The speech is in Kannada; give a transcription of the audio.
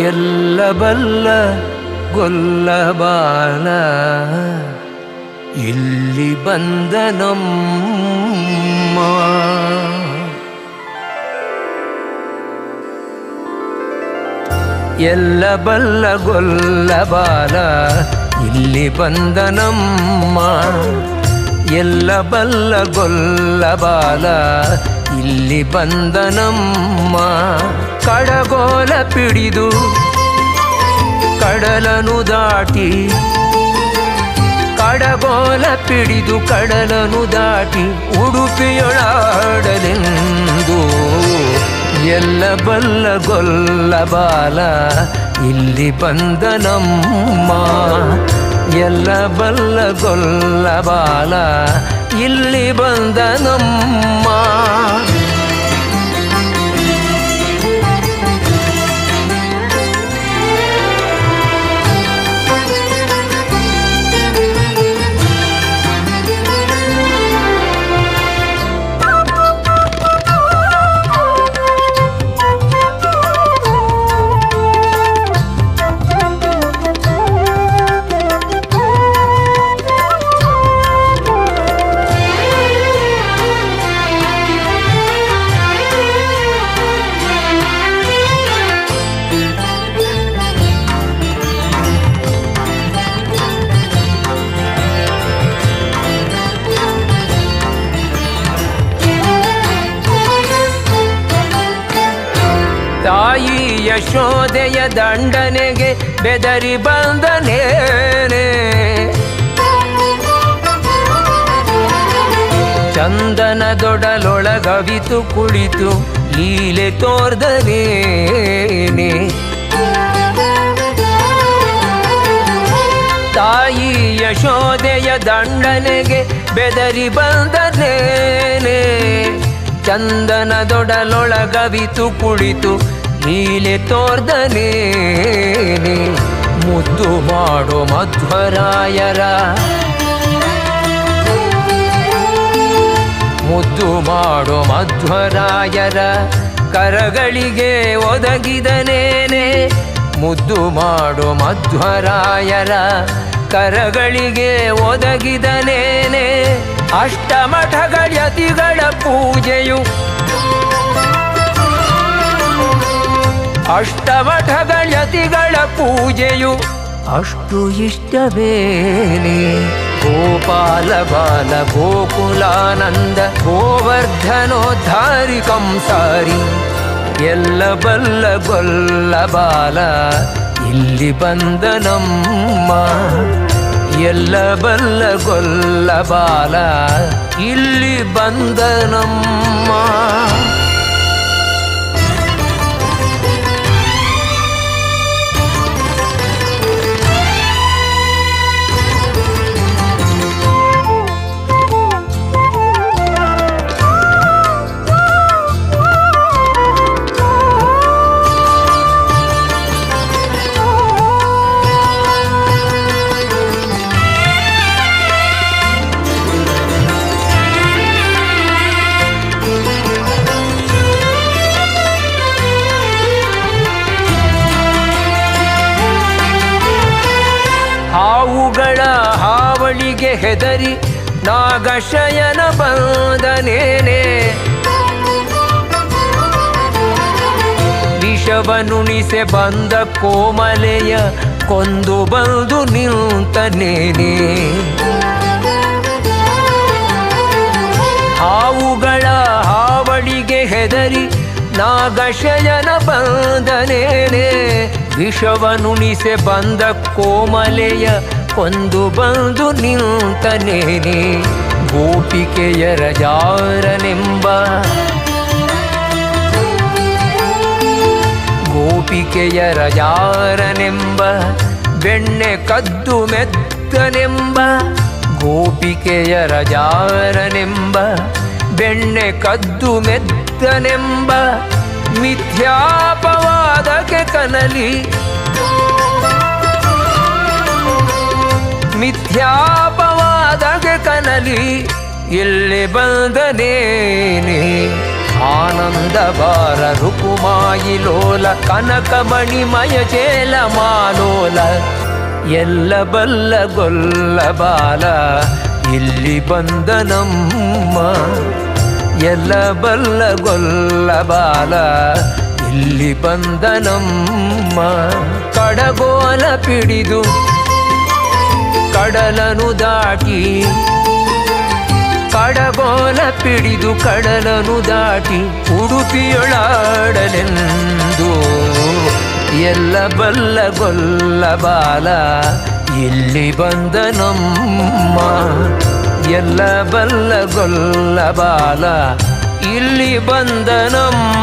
ಎಲ್ಲ ಬಲ್ಲ ಗೊಲ್ಲಬಾಲ ಇಲ್ಲಿ ಬಂದ ನಮ್ಮ ಎಲ್ಲ ಬಲ್ಲ ಗೊಲ್ಲಬಾಲ ಇಲ್ಲಿ ಬಂದ ನಮ್ಮ ಎಲ್ಲ ಬಲ್ಲ ಗೊಲ್ಲಬಾಲ ಇಲ್ಲಿ ಬಂದ ನಮ್ಮ ಕಡಗೋಲ ಪಿಡಿದು ಕಡಲನು ದಾಟಿ ಕಡಗೋಲ ಪಿಡಿದು ಕಡಲನು ದಾಟಿ ಉಡುಪಿಯೊಳಾಡಲೆಂದು ಎಲ್ಲ ಬಲ್ಲ ಗೊಲ್ಲಬಾಲ ಇಲ್ಲಿ ಬಂದ ನಮ್ಮ ಎಲ್ಲ ಬಲ್ಲ ಗೊಲ್ಲಬಾಲ ಇಲ್ಲಿ ಬಂದ ನಮ್ಮ ತಾಯಿ ಯಶೋದೆಯ ದಂಡನೆಗೆ ಬೆದರಿ ಬಂದನೇನೆ ಚಂದನದೊಡಲೊಳಗವಿತು ಕುಳಿತು ಲೀಲೆ ತೋರ್ದನೇನೆ ತಾಯಿ ಯಶೋದೆಯ ದಂಡನೆಗೆ ಬೆದರಿ ಬಂದನೇನೆ ಚಂದನದೊಡಲೊಳಗವಿತು ಕುಳಿತು ಲೀಲೆ ತೋರ್ದನೇನೆ ಮುದ್ದು ಮಾಡೋ ಮಧ್ವರಾಯರ ಮುದ್ದು ಮಾಡೋ ಮಧ್ವರಾಯರ ಕರಗಳಿಗೆ ಒದಗಿದನೇನೆ ಮುದ್ದು ಮಾಡೋ ಮಧ್ವರಾಯರ ಕರಗಳಿಗೆ ಒದಗಿದನೇನೆ ಅಷ್ಟಮಠಗಳತಿಗಳ ಪೂಜೆಯು ಅಷ್ಟಮಠಗಳತಿಗಳ ಪೂಜೆಯು ಅಷ್ಟು ಇಷ್ಟವೇನೆ ಗೋಪಾಲ ಬಾಲ ಗೋಕುಲಾನಂದ ಗೋವರ್ಧನೋದ್ಧಾರಿ ಕಂಸಾರಿ ಎಲ್ಲ ಬಲ್ಲ ಗೊಲ್ಲಬಾಲ ಇಲ್ಲಿ ಬಂದ ನಮ್ಮ ಎಲ್ಲ ಬಲ್ಲ ಗೊಲ್ಲಬಾಲ ಇಲ್ಲಿ ಬಂದ ನಮ್ಮ ಹಾವುಗಳ ಹಾವಳಿಗೆ ಹೆದರಿ ನಾಗಶಯನ ಬಂದನೇನೆ ವಿಷವನುಣಿಸೆ ಬಂದ ಕೋಮಲೆಯ ಕೊಂದು ಬಂದು ನಿಂತನೇನೆ ಹಾವುಗಳ ಹಾವಳಿಗೆ ಹೆದರಿ ನಾಗಶಯನ ಬಂದನೇನೆ ವಿಷವನುಣಿಸೆ ಬಂದ ಕೋಮಲೆಯ ಕೊಂದು ಬಂದು ನಿಂತನೇನೆ ಗೋಪಿಕೆಯರ ಜಾರನೆಂಬ ಗೋಪಿಕೆಯರ ಜಾರನೆಂಬ ಬೆಣ್ಣೆ ಕದ್ದು ಮೆತ್ತನೆಂಬ ಗೋಪಿಕೆಯರ ಜಾರನೆಂಬ ಬೆಣ್ಣೆ ಕದ್ದು ಮೆತ್ತನೆಂಬ ಮಿಥ್ಯಾಪವಾದಕ್ಕೆ ಕನಲಿ ಮಿಥ್ಯಾಪವಾದಕ್ಕೆ ಕನಲಿ ಇಲ್ಲಿ ಬಂದನೇನೆ ಆನಂದ ಬಾರ ರುಕುಮಾಯಿ ಲೋಲ ಕನಕಮಣಿಮಯ ಚೇಲ ಮಾಲೋಲ ಎಲ್ಲ ಬಲ್ಲ ಗೊಲ್ಲ ಬಾಲ ಇಲ್ಲಿ ಬಂದ ನಮ್ಮ ಎಲ್ಲ ಬಲ್ಲ ಗೊಲ್ಲ ಬಾಲ ಇಲ್ಲಿ ಬಂದ ನಮ್ಮ ಕಡಗೋಲ ಪಿಡಿದು ಕಡಲನು ದಾಟಿ ಕಡಗೋಲ ಪಿಡಿದು ಕಡಲನು ದಾಟಿ ಉಡುಪಿಯೊಳಾಡಲೆಂದು ಎಲ್ಲ ಬಲ್ಲ ಗೊಲ್ಲ ಬಾಲ ಇಲ್ಲಿ ಬಂದ ನಮ್ಮ ಎಲ್ಲ ಬಲ್ಲ ಗೊಲ್ಲ ಬಾಲ ಇಲ್ಲಿ ಬಂದ ನಮ್ಮ